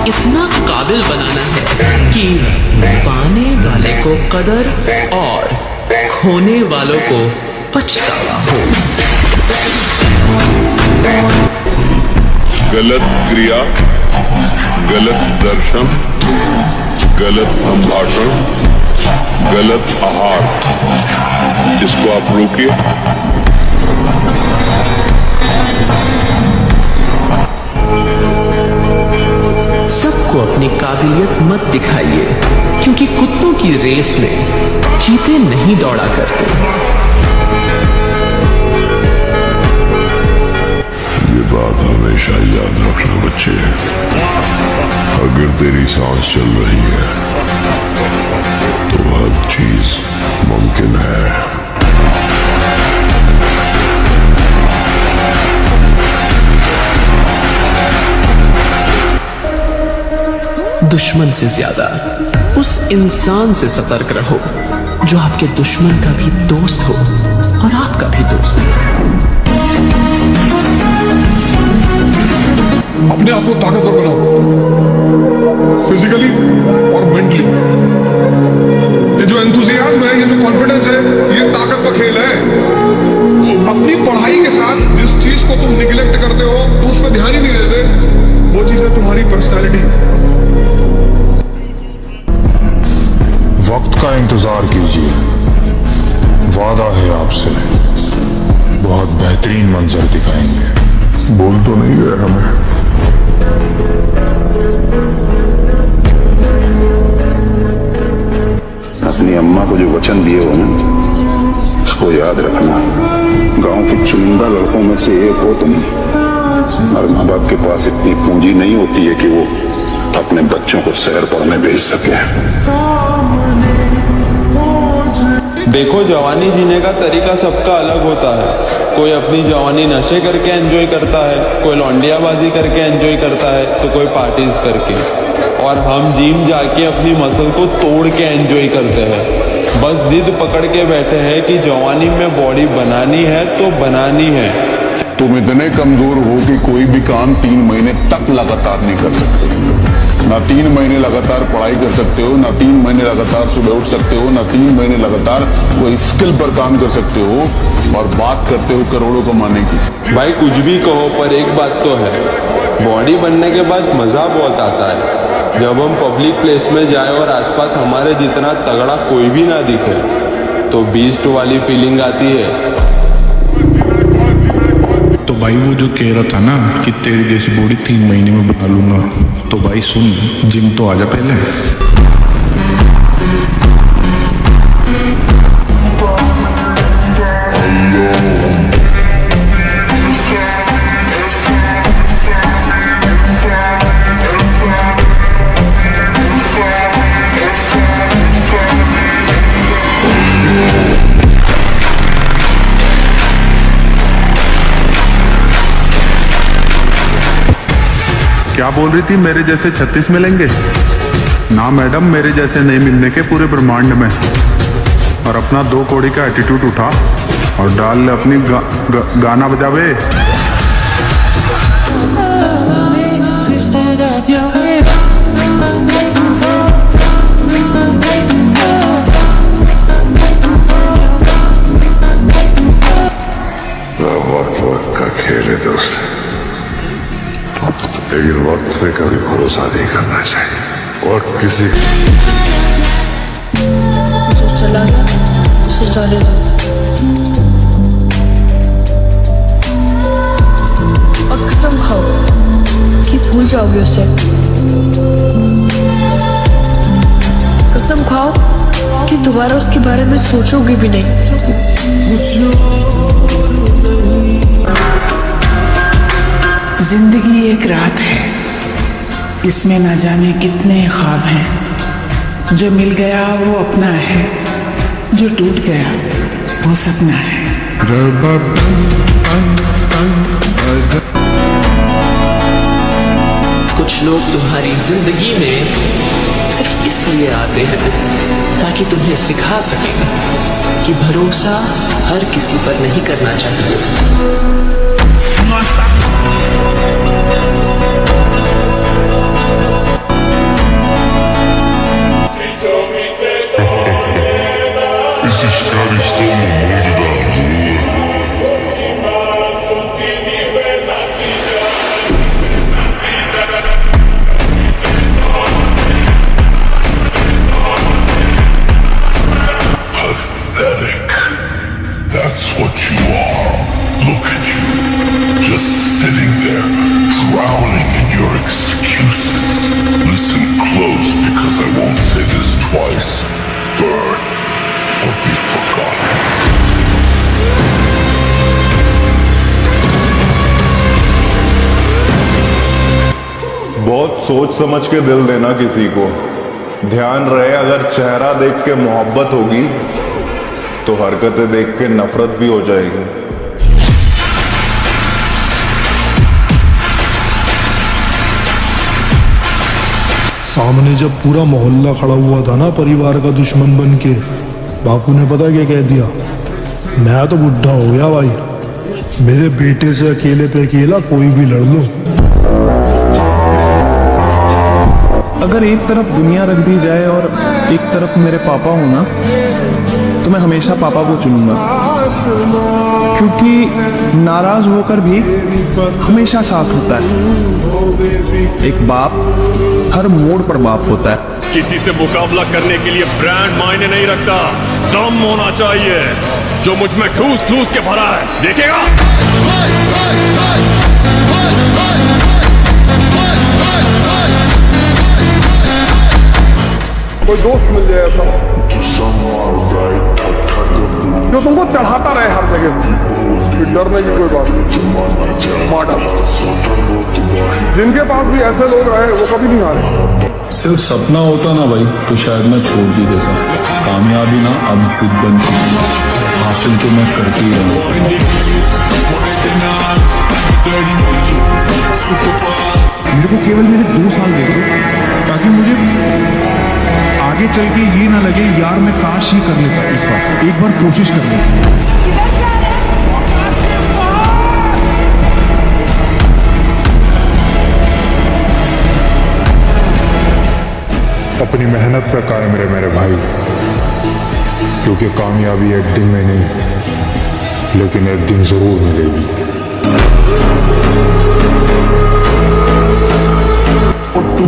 इतना काबिल बनाना है कि पाने वाले को कदर और खोने वालों को पछतावा हो। गलत क्रिया, गलत दर्शन, गलत संभाषण, गलत आहार, इसको आप रोकिए। सबको अपनी काबिलियत मत दिखाइए, क्योंकि कुत्तों की रेस में चीते नहीं दौड़ा करते। ये बात हमेशा याद रखना बच्चे, अगर तेरी सांस चल रही है तो हर चीज मुमकिन है। दुश्मन से ज्यादा उस इंसान से सतर्क रहो जो आपके दुश्मन का भी दोस्त हो और आपका भी दोस्त हो। अपने आप को ताकतवर बनाओ, फिजिकली और मेंटली। ये जो एंथुसियाज्म है, ये जो कॉन्फिडेंस है, ये ताकत का खेल है। अपनी पढ़ाई के साथ जिस चीज को तुम निगलेक्ट करते हो, तो उस पर ध्यान ही नहीं देते, वो चीज है तुम्हारी पर्सनैलिटी। वक्त का इंतजार कीजिए, वादा है आपसे, बहुत बेहतरीन मंजर दिखाएंगे। बोल तो नहीं गए हमें। अपनी अम्मा को जो वचन दिए हो ना, उसको याद रखना। गांव के चुनिंदा लड़कों में से एक हो तुम, और माँ बाप के पास इतनी पूंजी नहीं होती है कि वो अपने बच्चों को शहर पढ़ने भेज सके। देखो, जवानी जीने का तरीका सबका अलग होता है। कोई अपनी जवानी नशे करके एंजॉय करता है, कोई लौंडियाबाजी करके एंजॉय करता है, तो कोई पार्टीज करके। और हम जिम जाके अपनी मसल को तोड़ के एंजॉय करते हैं। बस जिद पकड़ के बैठे हैं कि जवानी में बॉडी बनानी है तो बनानी है। तुम इतने कमजोर हो कि कोई भी काम 3 महीने तक लगातार नहीं कर सकते। ना 3 महीने लगातार पढ़ाई कर सकते हो, ना 3 महीने लगातार सुबह उठ सकते हो, ना 3 महीने लगातार कोई स्किल पर काम कर सकते हो, और बात करते हो करोड़ों कमाने की। भाई कुछ भी कहो, पर एक बात तो है, बॉडी बनने के बाद मजा बहुत आता है। जब हम पब्लिक प्लेस में जाए और आसपास हमारे जितना तगड़ा कोई भी ना दिखे, तो बीस्ट वाली फीलिंग आती है। तो भाई वो जो कह रहा था ना कि तेरी जैसी बॉडी 3 महीने में बना लूंगा, तो भाई सुन, जिम तो आजा पहले। क्या बोल रही थी, मेरे जैसे 36 मिलेंगे? ना मैडम, मेरे जैसे नहीं मिलने के पूरे ब्रह्मांड में। और अपना 2 कौड़ी का एटीट्यूड उठा और डाल ले अपनी गाना बजावे। वक्त वक्त का खेल है दोस्त, लेकिन वक्त पे कभी भरोसा नहीं करना चाहिए। वक्त किसी जो चला गया उसे जाने दो, और कसम खाओ कि भूल जाओगे उसे। कसम खाओ कि दोबारा उसके बारे में सोचोगे भी नहीं। जिंदगी एक रात है, इसमें न जाने कितने ख्वाब हैं। जो मिल गया वो अपना है, जो टूट गया वो सपना है। कुछ लोग तुम्हारी जिंदगी में सिर्फ इसलिए आते हैं ताकि तुम्हें सिखा सकें कि भरोसा हर किसी पर नहीं करना चाहिए। बहुत सोच समझ के दिल देना किसी को। ध्यान रहे, अगर चेहरा देख के मोहब्बत होगी तो हरकतें देख के नफरत भी हो जाएगी। सामने जब पूरा मोहल्ला खड़ा हुआ था ना परिवार का दुश्मन बन के, बापू ने पता क्या कह दिया, मैं तो बुढ़ा हो गया भाई, मेरे बेटे से अकेले पे अकेला कोई भी लड़ लो। अगर एक तरफ दुनिया रख दी जाए और एक तरफ मेरे पापा हो ना, तो मैं हमेशा पापा को चुनूंगा, क्योंकि नाराज होकर भी हमेशा साथ होता है। एक बाप हर मोड़ पर बाप होता है। किसी से मुकाबला करने के लिए ब्रांड मायने नहीं रखता, दम होना चाहिए जो मुझ में ठूस ठूस के भरा है, देखेगा। कोई दोस्त मिल जाए ऐसा जो तुमको चढ़ाता रहे हर जगह, फिर डरने की कोई बात नहीं। मॉडल जिनके पास भी ऐसे लोग रहे वो कभी नहीं हारे। सिर्फ सपना होता ना भाई तो शायद मैं छोड़ भी देता। कामयाबी ना अब जिद बन चुकी है, हासिल तो मैं करती ही रहूं। मेरे को केवल मेरे 2 साल दे दो, ताकि मुझे आगे चल के ये ना लगे यार मैं काश ही कर लेता, एक बार कोशिश कर लेता। अपनी मेहनत पे कायम रहे मेरे भाई, क्योंकि कामयाबी एक दिन में नहीं लेकिन एक दिन जरूर मिलेगी।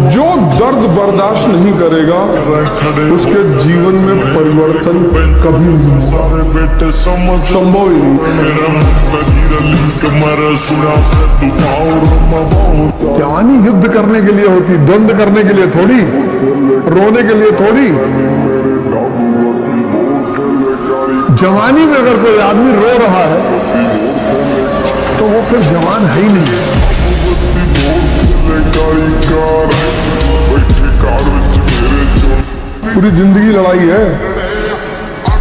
जो दर्द बर्दाश्त नहीं करेगा उसके जीवन में परिवर्तन कभी संभव ही नहीं। जवानी युद्ध करने के लिए होती, द्वंद करने के लिए थोड़ी, रोने के लिए थोड़ी। जवानी में अगर कोई आदमी रो रहा है तो वो फिर जवान है ही नहीं। पूरी जिंदगी लड़ाई है।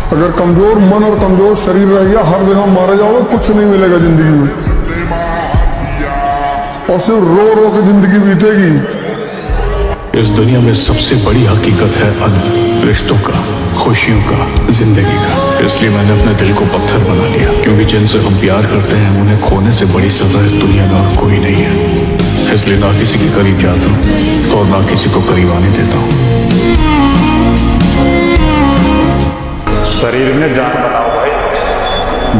अगर कमजोर मन और कमजोर शरीर रह गया, हर जगह मारे जाओगे, कुछ नहीं मिलेगा जिंदगी में, और सिर्फ रो रो के जिंदगी बीतेगी। इस दुनिया में सबसे बड़ी हकीकत है रिश्तों का, खुशियों का, जिंदगी का। इसलिए मैंने अपने दिल को पत्थर बना लिया, क्योंकि जिनसे हम प्यार करते हैं उन्हें खोने से बड़ी सजा इस दुनिया में और कोई नहीं है। इसलिए ना किसी के करीब जाता हूँ और ना किसी को करीब आने देता हूँ। शरीर में जान बनाओ भाई,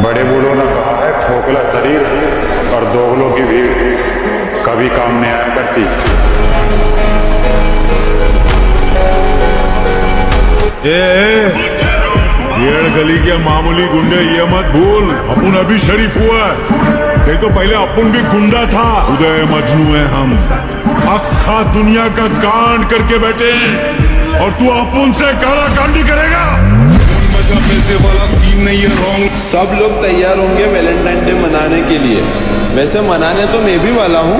बड़े बूढ़ों ने कहा है खोखला शरीर और दोगलों की भीड़ कभी काम नहीं आया करती। येड़ गली के मामूली गुंडे ये मत भूल, अपन अभी शरीफ हुआ है, ये तो पहले अपन भी गुंडा था। उदय मजनू है हम, अक्खा दुनिया का कांड करके बैठे हैं और तू अपन से काला कांडी करेगा। पैसे वाला स्कीम नहीं है, रॉन्ग। सब लोग तैयार होंगे वैलेंटाइन डे मनाने के लिए। वैसे मनाने तो मैं भी वाला हूँ,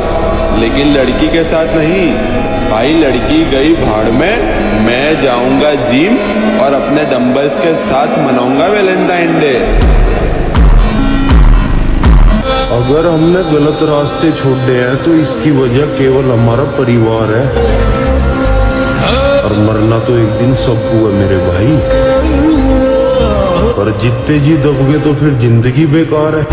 लेकिन लड़की के साथ नहीं भाई। लड़की गई भाड़ में, मैं जाऊंगा जिम और अपने डंबल्स के साथ मनाऊंगा वैलेंटाइन डे। अगर हमने गलत रास्ते छोड़े हैं तो इसकी वजह केवल हमारा परिवार है, और मरना तो एक दिन सबको है मेरे भाई। पर जितने जी दबोगे तो फिर जिंदगी बेकार है।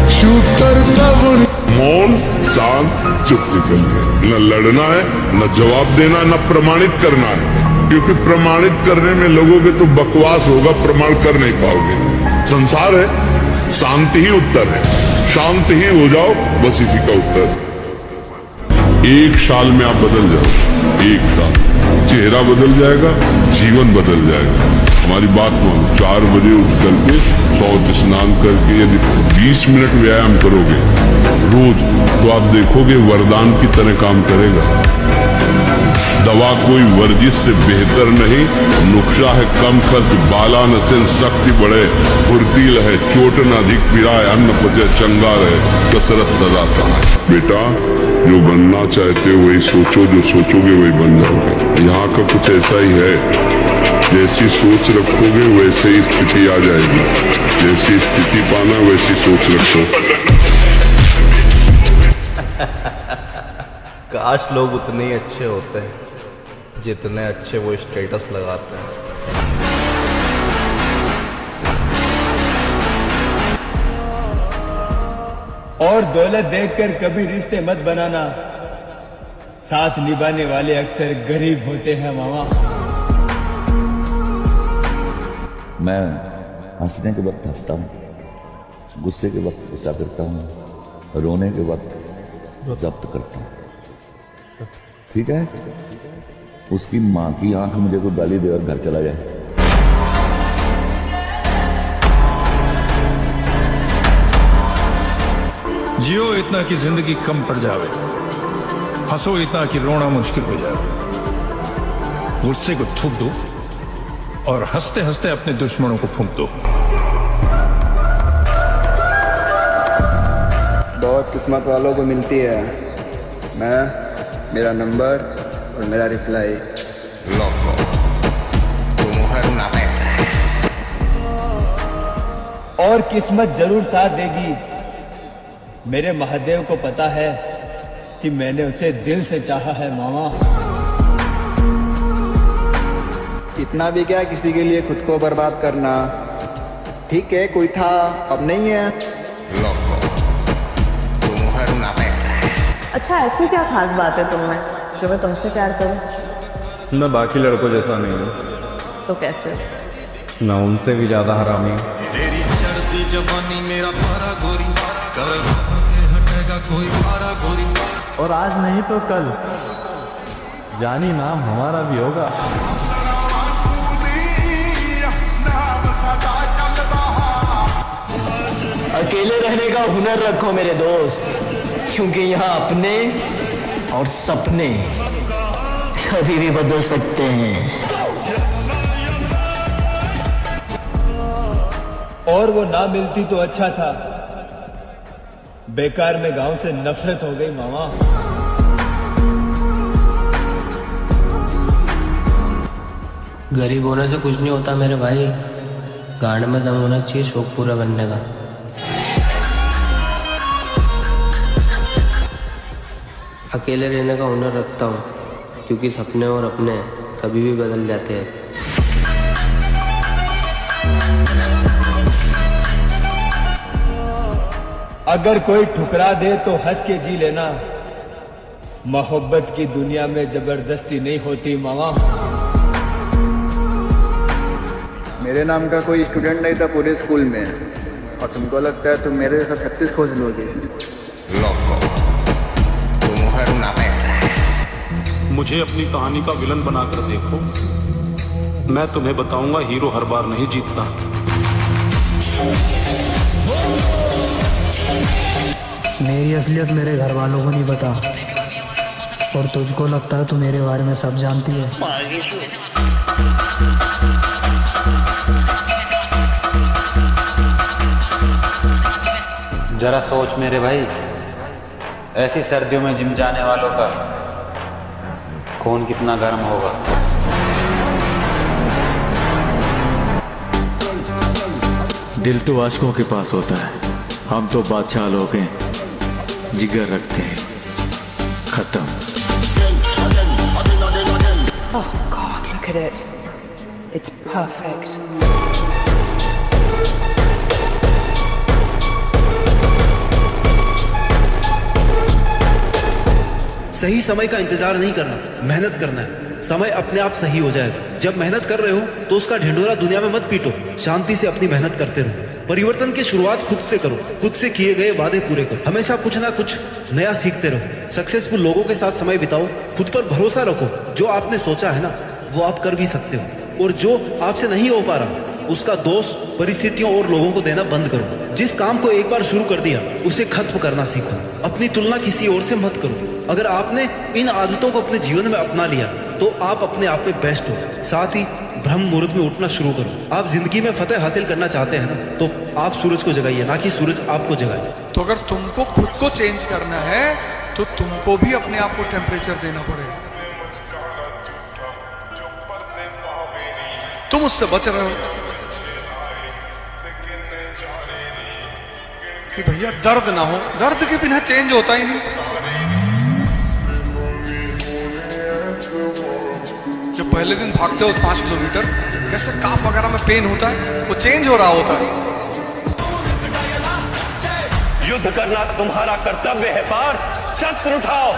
मौन, शांत, चुप निकल। न लड़ना है, न जवाब देना, न प्रमाणित करना है, क्योंकि प्रमाणित करने में लगोगे तो बकवास होगा, प्रमाण कर नहीं पाओगे। संसार है, शांति ही उत्तर है, शांत ही हो जाओ, बस इसी का उत्तर। एक साल में आप बदल जाओ, एक साल, चेहरा बदल जाएगा, जीवन बदल जाएगा। हमारी बात मानो, 4 बजे उठ करके शौच स्नान करके यदि 20 मिनट व्यायाम करोगे रोज, तो आप देखोगे वरदान की तरह काम करेगा। दवा कोई वर्जिश से बेहतर नहीं, नुस्खा है कम खर्च, बाला नसेन शक्ति बढ़े, फुर्ती रहे, चोट न अधिक पिराए, अन्न पचे चंगा रहे, कसरत सदा सहाय। बेटा जो बनना चाहते हो वही सोचो, जो सोचोगे वही बन जाओगे। यहाँ का कुछ ऐसा ही है, जैसी सोच रखोगे वैसे ही स्थिति आ जाएगी, जैसी स्थिति पाना वैसी सोच रखो। काश लोग उतने ही अच्छे होते हैं जितने अच्छे वो स्टेटस लगाते हैं। और दौलत देखकर कभी रिश्ते मत बनाना, साथ निभाने वाले अक्सर गरीब होते हैं मामा। मैं हंसने के वक्त हंसता हूँ, गुस्से के वक्त गुस्सा करता हूँ, रोने के वक्त जब्त करता हूँ। ठीक है, उसकी माँ की आंख मुझे कोई गाली दे और घर चला जाए, जियो इतना कि जिंदगी कम पड़ जावे, हंसो इतना कि रोना मुश्किल हो जाए। गुस्से को थूक दो और हंसते हंसते अपने दुश्मनों को फूंक दो। बहुत किस्मत वालों को मिलती है। मैं, मेरा नंबर और मेरा रिप्लाई। और किस्मत जरूर साथ देगी। मेरे महादेव को पता है कि मैंने उसे दिल से चाहा है मामा। इतना भी क्या किसी के लिए खुद को बर्बाद करना। ठीक है, कोई था, अब नहीं है। अच्छा, ऐसी क्या खास बात है तुम में जो मैं तुमसे प्यार करूं? मैं बाकी लड़कों जैसा नहीं हूँ। तो कैसे? मैं उनसे भी ज्यादा हरामी हूँ। तेरी चढ़ती जवानी मेरा पारा गोरी, हटेगा कोई पारा गोरी। और आज नहीं तो कल जानी नाम हमारा भी होगा। अकेले रहने का हुनर रखो मेरे दोस्त, क्योंकि यहाँ अपने और सपने कभी भी बदल सकते हैं। और वो ना मिलती तो अच्छा था, बेकार में गांव से नफरत हो गई मामा। गरीब होने से कुछ नहीं होता मेरे भाई, गांड में दम होना चाहिए शौक पूरा करने का। अकेले रहने का हुनर रखता हूँ, क्योंकि सपने और अपने कभी भी बदल जाते हैं। अगर कोई ठुकरा दे तो हंस के जी लेना। मोहब्बत की दुनिया में जबरदस्ती नहीं होती मामा। मेरे नाम का कोई स्टूडेंट नहीं था पूरे स्कूल में, और तुमको लगता है तुम मेरे जैसा 36 खोज लोगे। मुझे अपनी कहानी का विलन बनाकर देखो, मैं तुम्हें बताऊंगा हीरो हर बार नहीं जीतता। मेरी असलियत मेरे घर वालों को नहीं पता, और तुझको लगता है तू मेरे बारे में सब जानती है। जरा सोच मेरे भाई, ऐसी सर्दियों में जिम जाने वालों का खून कितना गर्म होगा। दिल तो आशिकों के पास होता है, हम तो बादशाह लोग हैं, जिगर रखते हैं। खत्म। Oh God, look at it. It's perfect. सही समय का इंतजार नहीं करना, मेहनत करना है। समय अपने आप सही हो जाएगा। जब मेहनत कर रहे हो तो उसका ढिंढोरा दुनिया में मत पीटो, शांति से अपनी मेहनत करते रहो। परिवर्तन की शुरुआत खुद से करो, खुद से किए गए वादे पूरे करो, हमेशा कुछ ना कुछ नया सीखते रहो। सक्सेसफुल लोगों के साथ समय बिताओ, खुद पर भरोसा रखो। जो आपने सोचा है ना, वो आप कर भी सकते हो, और जो आपसे नहीं हो पा रहा उसका दोष परिस्थितियों और लोगों को देना बंद करो। जिस काम को एक बार शुरू कर दिया उसे खत्म करना सीखो। अपनी तुलना किसी और से मत करो। अगर आपने इन आदतों को अपने जीवन में अपना लिया तो आप अपने आप में बेस्ट हो। साथ ही ब्रह्म मुहूर्त में उठना शुरू करो। आप जिंदगी में फतेह हासिल करना चाहते हैं ना, तो आप सूरज को जगाइए, ना कि सूरज आपको जगाए। तो अगर तुमको खुद को चेंज करना है तो तुमको भी अपने आप को टेम्परेचर देना पड़ेगा। तुम उससे बच रहे हो कि भैया दर्द ना हो, दर्द के बिना चेंज होता ही नहीं। जब पहले दिन भागते हो 5 किलोमीटर, कैसे काफ वगैरह में पेन होता है, वो चेंज हो रहा होता है। युद्ध करना तुम्हारा कर्तव्य है पार, शस्त्र उठाओ।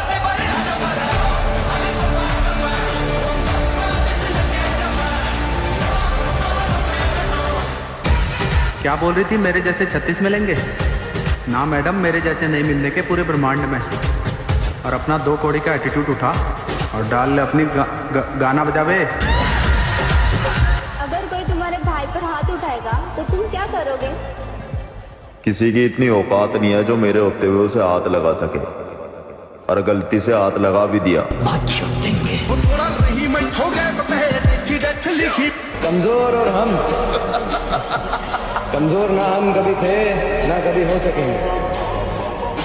क्या बोल रही थी, मेरे जैसे 36 मिलेंगे? ना मैडम, मेरे जैसे नहीं मिलने के पूरे ब्रह्मांड में। और अपना 2 कौड़ी का एटीट्यूड उठा और डाल ले अपनी गाना बजावे। अगर कोई तुम्हारे भाई पर हाथ उठाएगा तो तुम क्या करोगे? किसी की इतनी औकात नहीं है जो मेरे होते हुए उसे हाथ लगा सके, और गलती से हाथ लगा भी दिया। कमजोर और हम कमजोर ना हम कभी थे ना कभी हो सकेंगे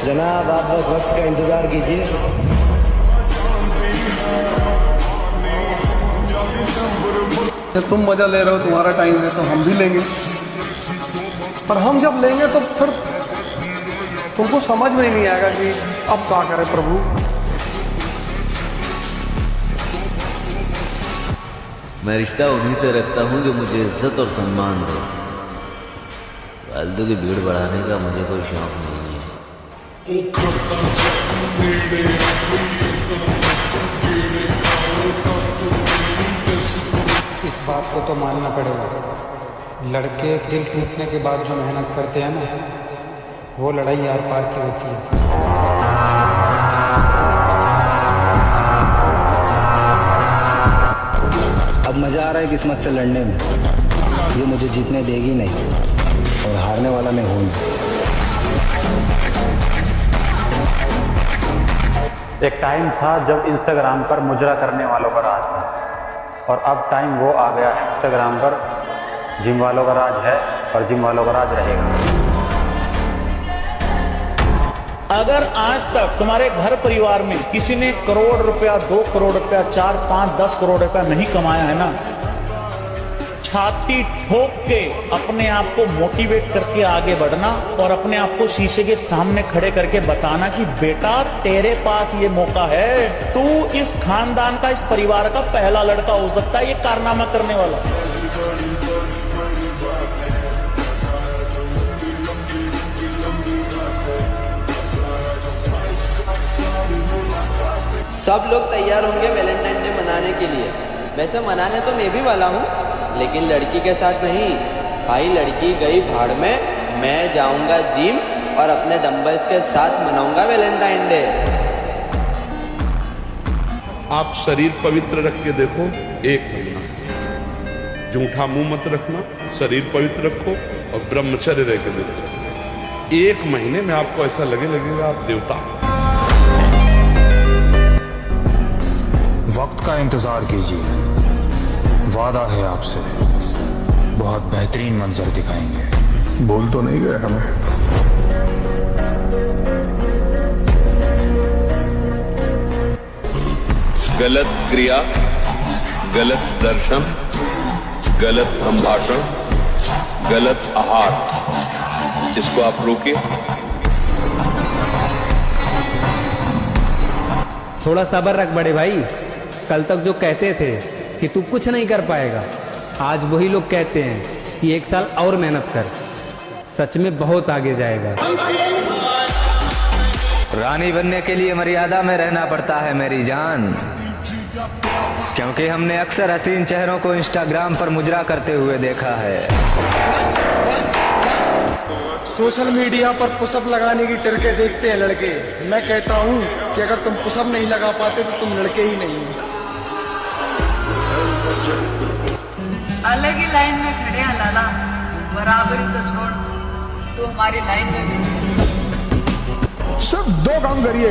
जनाब। आप बस वक्त का इंतजार कीजिए। तुम मजा ले रहे हो, तुम्हारा टाइम है तो हम भी लेंगे, पर हम जब लेंगे तो फिर तुमको समझ में ही नहीं आएगा कि अब क्या करें प्रभु। मैं रिश्ता उन्हीं से रखता हूं जो मुझे इज्जत और सम्मान दे। फालतू की भीड़ बढ़ाने का मुझे कोई शौक नहीं है। इस बात को तो मानना पड़ेगा, लड़के दिल टूटने के बाद जो मेहनत करते हैं ना, वो लड़ाई आर पार की होती है। अब मजा आ रहा है किस्मत से लड़ने में। ये मुझे जीतने देगी नहीं और हारने वाला मैं हूं। एक टाइम था जब इंस्टाग्राम पर मुजरा करने वालों का राज था, और अब टाइम वो आ गया है इंस्टाग्राम पर जिम वालों का राज है और जिम वालों का राज रहेगा। अगर आज तक तुम्हारे घर परिवार में किसी ने करोड़ रुपया, 2 करोड़ रुपया, 4, 5, 10 करोड़ रुपया नहीं कमाया है ना, छाती ठोक के अपने आप को मोटिवेट करके आगे बढ़ना और अपने आप को शीशे के सामने खड़े करके बताना कि बेटा तेरे पास ये मौका है, तू इस खानदान का, इस परिवार का पहला लड़का हो सकता है ये कारनामा करने वाला। सब लोग तैयार होंगे वैलेंटाइन डे मनाने के लिए। वैसे मनाने तो मैं भी वाला हूँ, लेकिन लड़की के साथ नहीं भाई। लड़की गई भाड़ में, मैं जाऊंगा जिम और अपने डंबल्स के साथ मनाऊंगा वैलेंटाइन डे। आप शरीर पवित्र रख के देखो 1 महीना, जूठा मुंह मत रखना, शरीर पवित्र रखो और ब्रह्मचर्य रह के देखो। 1 महीने में आपको ऐसा लगेगा आप देवता। वक्त का इंतजार कीजिए, वादा है आपसे, बहुत बेहतरीन मंजर दिखाएंगे। बोल तो नहीं गए हमें। गलत क्रिया, गलत दर्शन, गलत संभाषण, गलत आहार, इसको आप रोकिए। थोड़ा सब्र रख बड़े भाई। कल तक जो कहते थे कि तू कुछ नहीं कर पाएगा, आज वही लोग कहते हैं कि 1 साल और मेहनत कर। सच में बहुत आगे जाएगा। रानी बनने के लिए मर्यादा में रहना पड़ता है मेरी जान, क्योंकि हमने अक्सर हसीन चेहरों को इंस्टाग्राम पर मुजरा करते हुए देखा है। सोशल मीडिया पर पुशअप लगाने की ट्रिकें देखते हैं लड़के। मैं कहता हूँ कि अगर तुम पुशअप नहीं लगा पाते तो तुम लड़के ही नहीं हो। अलग ही लाइन में खड़े हैं लाला, बराबरी तो छोड़, तू हमारी लाइन में भी। सिर्फ 2 काम करिए,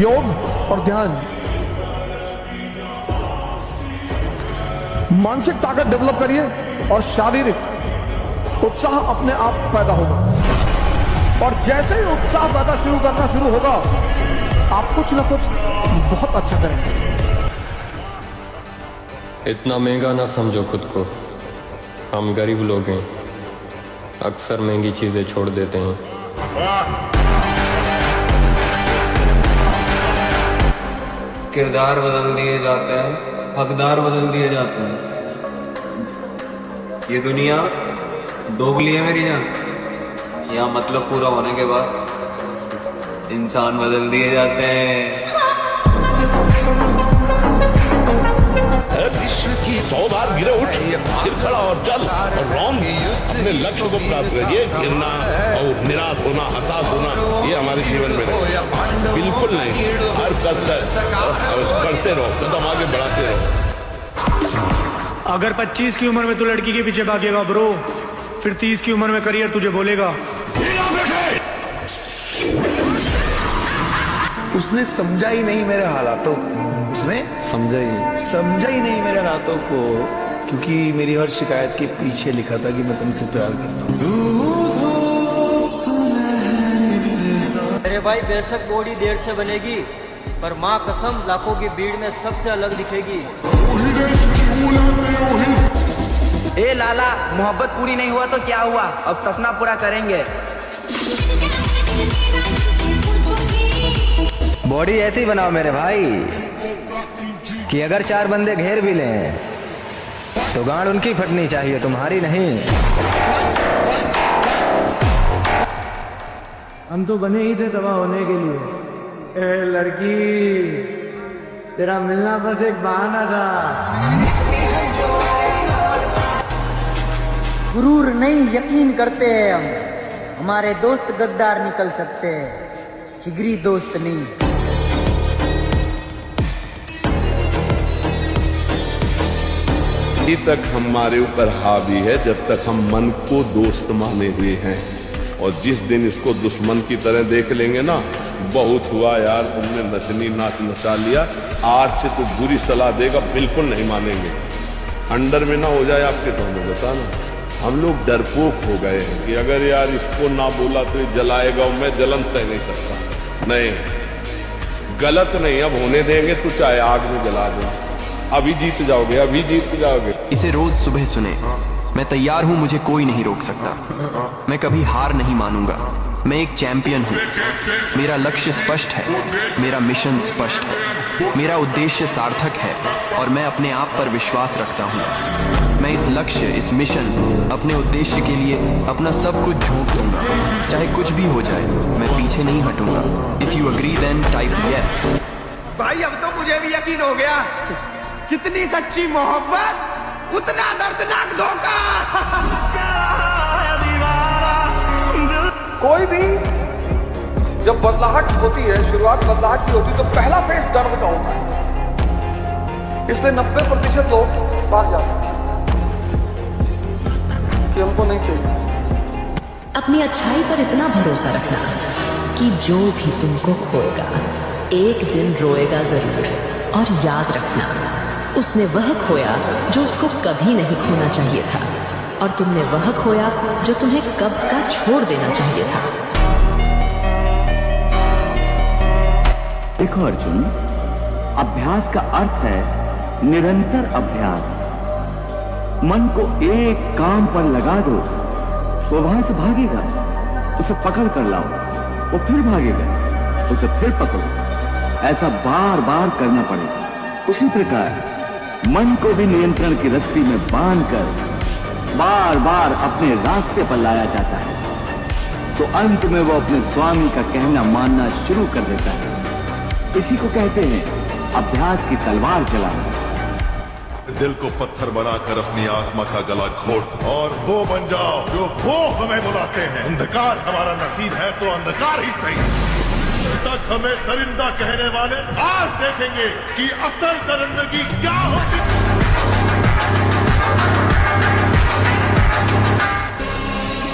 योग और ध्यान। मानसिक ताकत डेवलप करिए और शारीरिक उत्साह अपने आप पैदा होगा। और जैसे ही उत्साह पैदा करना शुरू होगा, आप कुछ ना कुछ बहुत अच्छा करेंगे। इतना महंगा ना समझो खुद को, हम गरीब लोग हैं, अक्सर महंगी चीजें छोड़ देते हैं। किरदार बदल दिए जाते हैं, हकदार बदल दिए जाते हैं। ये दुनिया दोगली है मेरी जान, यहाँ मतलब पूरा होने के बाद इंसान बदल दिए जाते हैं। 100 बार गिरे उठ, फिर खड़ा और चल और रॉन्ग अपने लक्ष्य को प्राप्त कर। ये गिरना और निराश होना, हताश होना, ये हमारे जीवन में नहीं, बिल्कुल नहीं। हर करते रहो, कदम आगे बढ़ाते रहो। अगर 25 की उम्र में तू लड़की के पीछे भागेगा ब्रो, फिर 30 की उम्र में करियर तुझे बोलेगा। उसने समझा ही नहीं मेरे हालातों को, उसने समझा ही नहीं मेरे हालातों को, क्योंकि मेरी हर शिकायत के पीछे लिखा था कि मैं तुमसे प्यार करता हूँ। मेरे भाई बेशक बॉडी देर से बनेगी, पर माँ कसम लाखों की भीड़ में सबसे अलग दिखेगी। ए लाला, मोहब्बत पूरी नहीं हुआ तो क्या हुआ, अब सपना पूरा करेंगे। बॉडी ऐसी बनाओ मेरे भाई कि अगर 4 बंदे घेर भी लें तो गांड उनकी फटनी चाहिए, तुम्हारी नहीं। हम तो बने ही थे तबाह होने के लिए। ए लड़की, तेरा मिलना बस एक बहाना था। गुरूर नहीं, यकीन करते हैं हम, हमारे दोस्त गद्दार निकल सकते हैं, जिगरी दोस्त नहीं। अभी तक हमारे ऊपर हावी है जब तक हम मन को दोस्त माने हुए हैं, और जिस दिन इसको दुश्मन की तरह देख लेंगे ना, बहुत हुआ यार, तुमने नचनी नाच नचा लिया, आज से तो बुरी सलाह देगा, बिल्कुल नहीं मानेंगे। अंडर में ना हो जाए आपके, तो हमें बताना। हम लोग डरपोक हो गए हैं कि अगर यार इसको ना बोला तो ये जलाएगा, और मैं जलन सह नहीं सकता। नहीं, गलत नहीं, अब होने देंगे तो चाहे आग में जला दें। अभी जीत जाओगे, अभी जीत जाओगे। इसे रोज सुबह सुने, मैं तैयार हूं, मुझे कोई नहीं रोक सकता। मैं कभी हार नहीं मानूंगा, मैं एक चैंपियन हूं। मेरा लक्ष्य स्पष्ट है, मेरा मिशन स्पष्ट है, मेरा उद्देश्य सार्थक है, और मैं अपने आप पर विश्वास रखता हूं। मैं इस लक्ष्य, इस मिशन, अपने उद्देश्य के लिए अपना सब कुछ झोंक दूंगा, चाहे कुछ भी हो जाए, मैं पीछे नहीं हटूंगा। If you agree then type yes. भाई अब तो मुझे भी यकीन हो गया, जितनी सच्ची मोहब्बत उतना दर्दनाक धोखा। कोई भी जब बदलाहट होती है, शुरुआत बदलाहट की होती है, तो पहला फेस दर्द का होता है। इसलिए 90% लोग भाग जाते हैं कि हमको नहीं चाहिए। अपनी अच्छाई पर इतना भरोसा रखना कि जो भी तुमको खोएगा एक दिन रोएगा जरूर, और याद रखना उसने वह खोया जो उसको कभी नहीं खोना चाहिए था, और तुमने वह खोया जो तुम्हें कब का छोड़ देना चाहिए था। देखो अर्जुन, अभ्यास का अर्थ है निरंतर अभ्यास। मन को एक काम पर लगा दो, वो वहां से भागेगा, उसे पकड़ कर लाओ, वो फिर भागेगा, उसे फिर पकड़ो। ऐसा बार बार करना पड़ेगा। उसी प्रकार मन को भी नियंत्रण की रस्सी में बांधकर बार बार अपने रास्ते पर लाया जाता है, तो अंत में वो अपने स्वामी का कहना मानना शुरू कर देता है। इसी को कहते हैं अभ्यास की तलवार चलाना। दिल को पत्थर बनाकर अपनी आत्मा का गला घोट और वो बन जाओ जो वो हमें बुलाते हैं। अंधकार हमारा नसीब है तो अंधकार ही सही। तक हमें दरिंदा कहने वाले आज देखेंगे कि असल दरिंदगी क्या होती।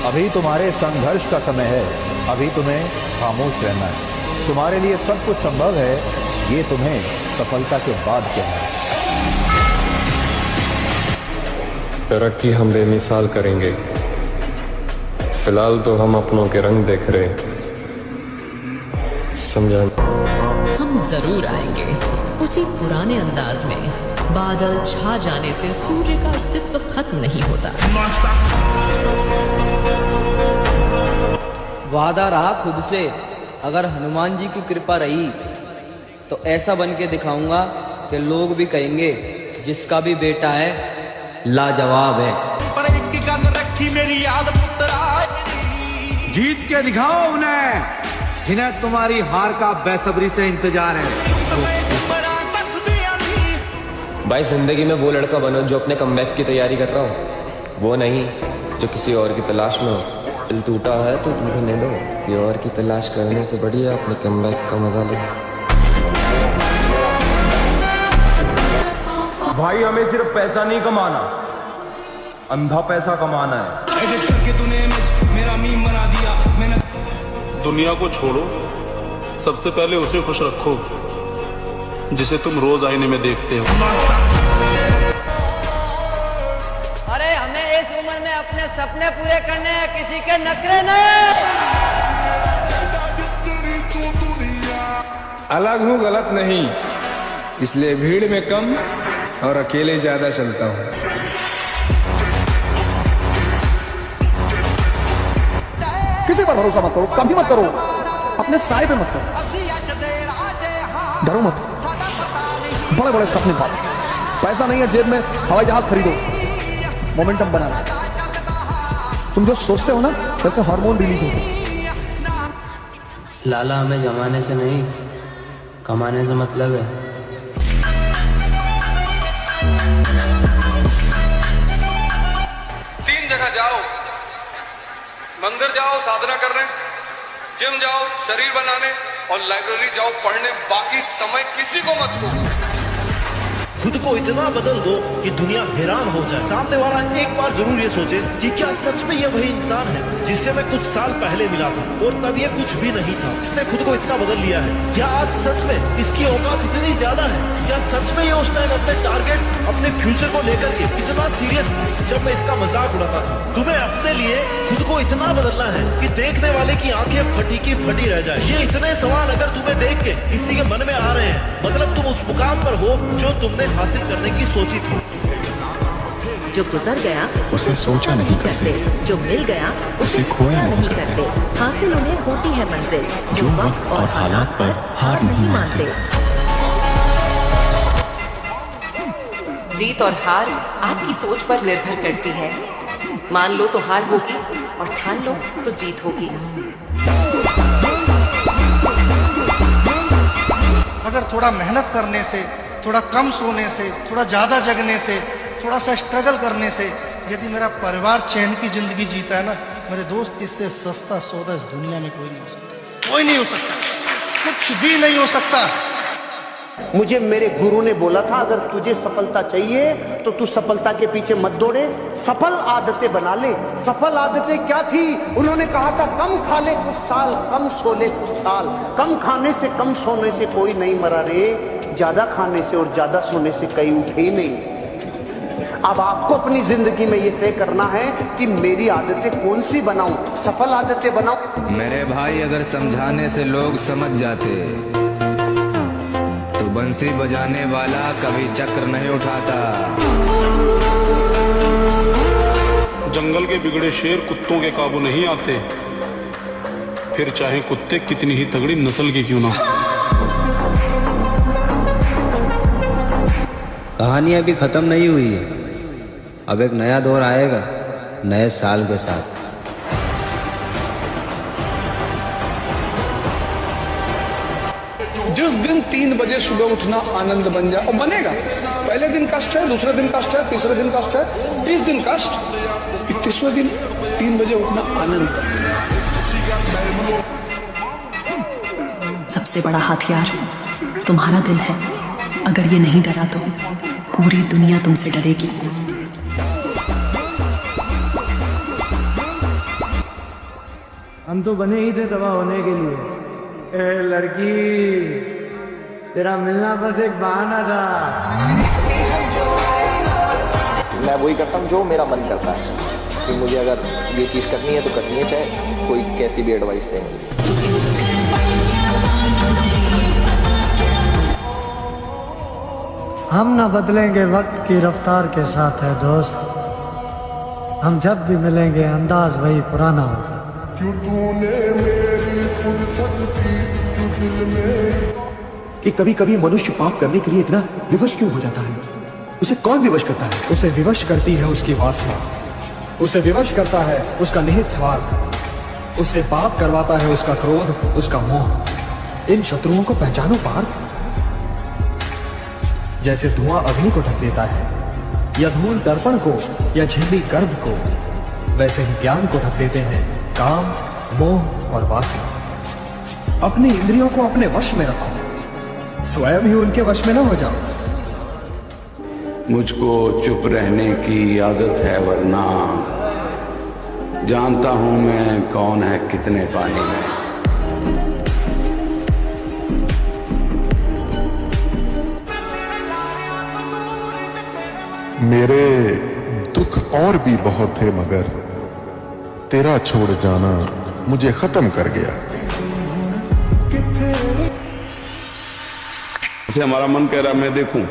अभी तुम्हारे संघर्ष का समय है, अभी तुम्हें खामोश रहना है। तुम्हारे लिए सब कुछ संभव है, ये तुम्हें सफलता के बाद कहना है। तरक्की हम बेमिसाल करेंगे, फिलहाल तो हम अपनों के रंग देख रहे, समझा। जरूर आएंगे, उसी पुराने अंदाज में। बादल छा जाने से सूर्य का अस्तित्व खत्म नहीं होता। वादा रहा खुद से, अगर हनुमान जी की कृपा रही तो ऐसा बन के दिखाऊंगा कि लोग भी कहेंगे जिसका भी बेटा है लाजवाब है। पर एक गल रखी मेरी याद पुत्रा, जीत के दिखाओ उन्हें जिन्हें तुम्हारी हार का बेसब्री से इंतजार है। भाई जिंदगी में वो लड़का बनो जो अपने कमबैक की तैयारी कर रहा हो, वो नहीं जो किसी और की तलाश में हो। दिल टूटा है तो टूटने दो, कि और की तलाश करने से बढ़िया अपने कमबैक का मजा लो। भाई हमें सिर्फ पैसा नहीं कमाना, अंधा पैसा कमाना है। एडिट करके तूने इमेज मेरा मीम बना दिया मैंने। दुनिया को छोड़ो, सबसे पहले उसे खुश रखो जिसे तुम रोज आईने में देखते हो। अरे हमें इस उम्र में अपने सपने पूरे करने हैं, किसी के नखरे नहीं। अलग हूँ गलत नहीं, इसलिए भीड़ में कम और अकेले ज्यादा चलता हूँ। किसी पर भरोसा मत करो, कभी मत करो, अपने साए पे मत करो, डरो मत। बड़े बड़े सपने पाओ, पैसा नहीं है जेब में, हवाई जहाज खरीदो, मोमेंटम बना लो। तुम जो सोचते हो ना वैसे हार्मोन रिलीज होते हैं। लाला हमें जमाने से नहीं कमाने से मतलब है। तीन जगह जाओ, मंदिर जाओ साधना करने, जिम जाओ शरीर बनाने, और लाइब्रेरी जाओ पढ़ने। बाकी समय किसी को मत दो। खुद को इतना बदल दो कि दुनिया हैरान हो जाए। सामने वाला एक बार जरूर ये सोचे कि क्या सच में ये वही इंसान है जिससे मैं कुछ साल पहले मिला था और तब ये कुछ भी नहीं था। इसने खुद को इतना बदल लिया है। क्या आज सच में इसकी औकात इतनी ज्यादा है? क्या सच में ये उस टाइम अपने टारगेट्स, अपने फ्यूचर को लेकर के इतना सीरियस जब मैं इसका मजाक उड़ाता था? तुम्हें अपने लिए खुद को इतना बदलना है कि देखने वाले की आंखें फटी की फटी रह जाए। ये इतने सवाल अगर तुम्हें देख के किसी के मन में आ रहे हैं, मतलब तुम उस मुकाम पर हो जो तुमने हासिल करने की सोची थी। जो गुजर गया उसे सोचा नहीं करते, जो मिल गया उसे खोया नहीं करते। हासिल उन्हें होती है मंजिल जो वक्त और हालात पर हार नहीं मानते। जीत और हार आपकी सोच पर निर्भर करती है। मान लो तो हार होगी और ठान लो तो जीत होगी। अगर थोड़ा मेहनत करने से, थोड़ा कम सोने से, थोड़ा ज़्यादा जगने से, थोड़ा सा स्ट्रगल करने से यदि मेरा परिवार चैन की जिंदगी जीता है ना मेरे दोस्त, इससे सस्ता सौदा इस दुनिया में कोई नहीं हो सकता। कोई नहीं हो सकता, कुछ भी नहीं हो सकता। मुझे मेरे गुरु ने बोला था अगर तुझे सफलता चाहिए तो तू सफलता के पीछे मत दौड़े, सफल आदतें बना ले। सफल आदतें क्या थी? उन्होंने कहा था कम खा ले कुछ साल, कम सो ले कुछ साल। कम खाने से कम सोने से कोई नहीं मरा रे, ज्यादा खाने से और ज्यादा सोने से कई उठे ही नहीं। अब आपको अपनी जिंदगी में ये तय करना है कि मेरी आदतें कौन सी बनाऊं, सफल आदतें बनाऊं। मेरे भाई अगर समझाने से लोग समझ जाते तो बंसी बजाने वाला कभी चक्र नहीं उठाता। जंगल के बिगड़े शेर कुत्तों के काबू नहीं आते, फिर चाहे कुत्ते कितनी ही तगड़ी नस्ल के क्यों ना। कहानी अभी खत्म नहीं हुई है, अब एक नया दौर आएगा नए साल के साथ। जिस दिन 3 बजे सुबह उठना आनंद बन जाए, और बनेगा। पहले दिन कष्ट है, दूसरे दिन कष्ट है, तीसरे दिन कष्ट है, 30 दिन कष्ट, 31वें दिन 3 बजे उठना आनंद। सबसे बड़ा हथियार तुम्हारा दिल है। अगर ये नहीं डरा तो पूरी दुनिया तुमसे डरेगी। हम तो बने ही थे तबाह होने के लिए। ए लड़की, तेरा मिलना बस एक बहाना था। मैं वही करता हूँ जो मेरा मन करता है कि मुझे अगर ये चीज़ करनी है तो करनी है, चाहे कोई कैसी भी एडवाइस दे। हम ना बदलेंगे वक्त की रफ्तार के साथ है दोस्त। हम जब भी मिलेंगे अंदाज वही पुराना होगा। क्यों तूने मेरी फुर्सत की क्यों दिल में। कि कभी कभी मनुष्य पाप करने के लिए इतना विवश क्यों हो जाता है? उसे कौन विवश करता है? उसे विवश करती है उसकी वासना, उसे विवश करता है उसका निहित स्वार्थ, उससे पाप करवाता है उसका क्रोध, उसका मोह। इन शत्रुओं को पहचानो पार्थ। जैसे धुआं अग्नि को ढक देता है, या धूल दर्पण को, या झिल्ली गर्भ को, वैसे ही ज्ञान को ढक देते हैं काम, मोह और वासना। अपनी इंद्रियों को अपने वश में रखो, स्वयं ही उनके वश में न हो जाओ। मुझको चुप रहने की आदत है, वरना जानता हूं मैं कौन है कितने पानी में। मेरे दुख और भी बहुत थे, मगर तेरा छोड़ जाना मुझे खत्म कर गया। जैसे हमारा मन कह रहा है मैं देखूं,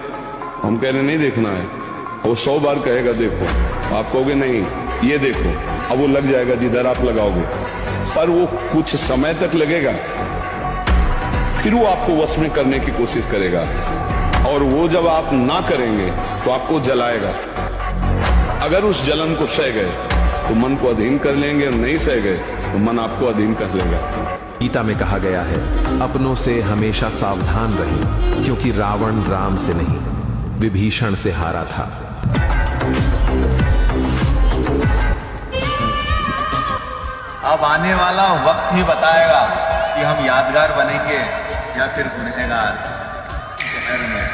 हम कह रहे नहीं देखना है, वो 100 बार कहेगा देखो, आप कहोगे नहीं ये देखो, अब वो लग जाएगा जिधर आप लगाओगे, पर वो कुछ समय तक लगेगा, फिर वो आपको वश में करने की कोशिश करेगा, और वो जब आप ना करेंगे तो आपको जलाएगा। अगर उस जलन को सह गए तो मन को अधीन कर लेंगे, और नहीं सह गए तो मन आपको अधीन कर लेगा। गीता में कहा गया है, अपनों से हमेशा सावधान रहें, क्योंकि रावण राम से नहीं विभीषण से हारा था। अब आने वाला वक्त ही बताएगा कि हम यादगार बनेंगे या फिर गुनहगार। शहर में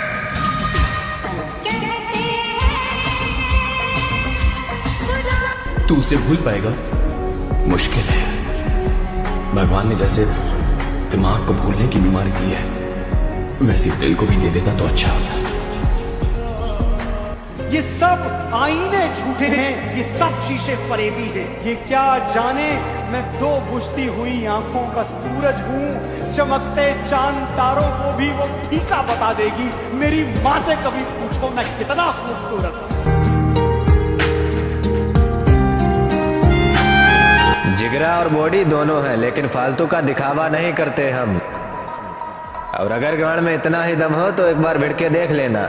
तू उसे भूल पाएगा? मुश्किल है। भगवान ने जैसे दिमाग को भूलने की बीमारी दी है, वैसे दिल को भी दे देता तो अच्छा होता। ये सब आईने झूठे हैं, ये सब शीशे फरेबी हैं। ये क्या जाने मैं दो बुझती हुई आंखों का सूरज हूँ, चमकते चांद तारों को भी वो फीका बता देगी। मेरी माँ से कभी पूछो मैं कितना खूबसूरत हूँ। जिगरा और बॉडी दोनों है, लेकिन फालतू का दिखावा नहीं करते हम। और अगर गाड़ में इतना ही दम हो तो एक बार भिड़ के देख लेना,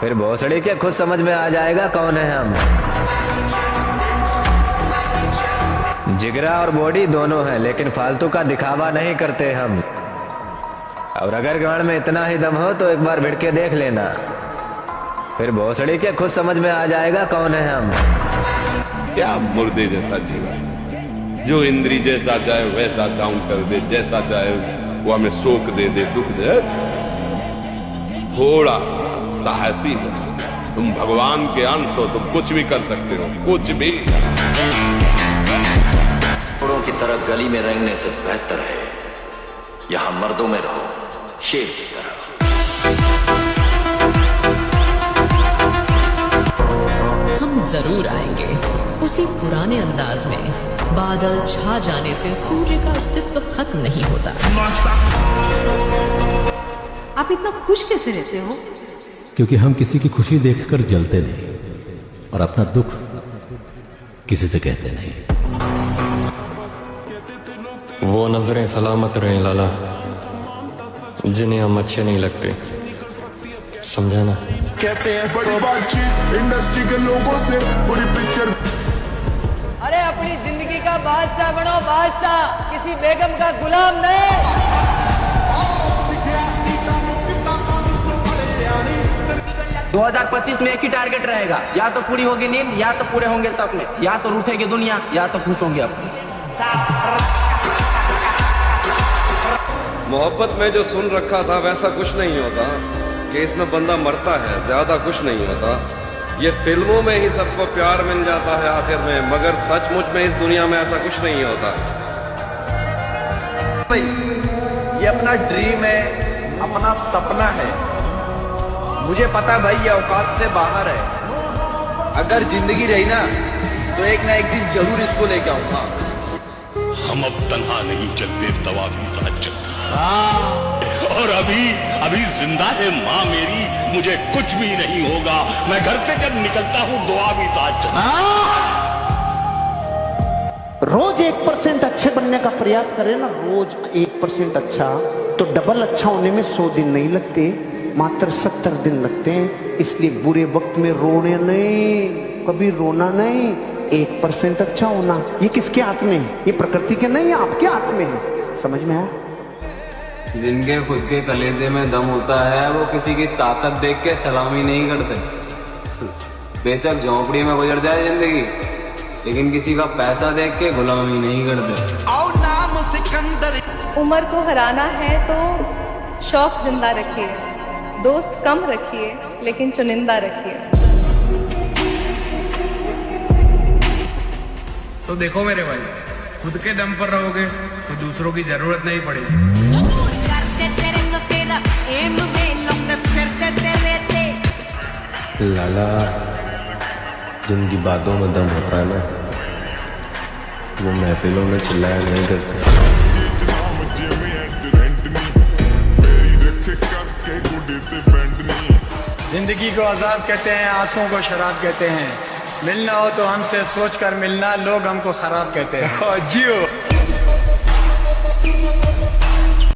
फिर भोसड़ी के खुद समझ में आ जाएगा कौन है हम। जिगरा और बॉडी दोनों है, लेकिन फालतू का दिखावा नहीं करते हम। और अगर गाड़ में इतना ही दम हो तो एक बार भिड़ के देख लेना, फिर भोसड़ी के खुद समझ में आ जाएगा कौन है हम। क्या मुर्दे जैसा जीवन, जो इंद्री जैसा चाहे वैसा काम कर दे, जैसा चाहे वो हमें शोक दे दे, दुख दे। थोड़ा साहसी हो, तुम भगवान के अंश हो, तुम कुछ भी कर सकते हो, कुछ भी। घोड़ों की तरह गली में रेंगने से बेहतर है यहां मर्दों में रहो, शेर की तरह। हम जरूर आएंगे उसी पुराने अंदाज में। बादल छा जाने से सूर्य का अस्तित्व खत्म नहीं होता। आप इतना खुश कैसे रहते हो? क्योंकि हम किसी की खुशी देखकर जलते नहीं, और अपना दुख किसी से कहते नहीं। वो नजरें सलामत रहें लाला, जिन्हें हम अच्छे नहीं लगते, समझा ना? कहते हैं बड़ी बातचीत इंडस्ट्री के लोगों से पूरी पिक्चर। अरे अपनी जिंदगी का बादशाह बनो, बादशाह, किसी बेगम का गुलाम नहीं। 2025 में एक ही टारगेट रहेगा, या तो पूरी होगी नींद, या तो पूरे होंगे सपने, या तो रूठेगी दुनिया, या तो खुश होंगे अपने। मोहब्बत में जो सुन रखा था वैसा कुछ नहीं होता, कि इसमें बंदा मरता है, ज्यादा कुछ नहीं होता। ये फिल्मों में ही सबको प्यार मिल जाता है आखिर में, मगर सचमुच में इस दुनिया में ऐसा कुछ नहीं होता। भाई ये अपना ड्रीम है, अपना सपना है। मुझे पता है भाई ये औकात से बाहर है। अगर जिंदगी रही ना तो एक ना एक दिन जरूर इसको लेके आऊंगा। हम अब तन्हा नहीं चलते, तवा भी साथ चलता। और अभी जिंदा है माँ मेरी, मुझे कुछ भी नहीं होगा। मैं घर से जब निकलता हूँ दुआ भी साथ चलती। रोज 1% अच्छे बनने का प्रयास करें ना, रोज 1% अच्छा, तो डबल अच्छा होने में 100 दिन नहीं लगते, मात्र 70 दिन लगते हैं। इसलिए बुरे वक्त में रोने नहीं, कभी रोना नहीं, 1% अच्छा होना। ये किसके हाथ में है? ये प्रकृति के नहीं, आपके हाथ में है। समझ में आया? जिनके खुद के कलेजे में दम होता है वो किसी की ताकत देख के सलामी नहीं करते। बेशक झोंपड़ी में गुजर जाए जिंदगी, लेकिन किसी का पैसा देख के गुलामी नहीं करते। उम्र को हराना है तो शौक जिंदा रखिए, दोस्त कम रखिए लेकिन चुनिंदा रखिए। तो देखो मेरे भाई, खुद के दम पर रहोगे तो दूसरों की जरूरत नहीं पड़ेगी। लाला, जिनकी बातों में दम होता है ना, वो महफिलों में चिल्लाया नहीं करते। जिंदगी को अजाब कहते हैं, आंसुओं को शराब कहते हैं। मिलना हो तो हमसे सोच कर मिलना, लोग हमको खराब कहते हैं। जियो।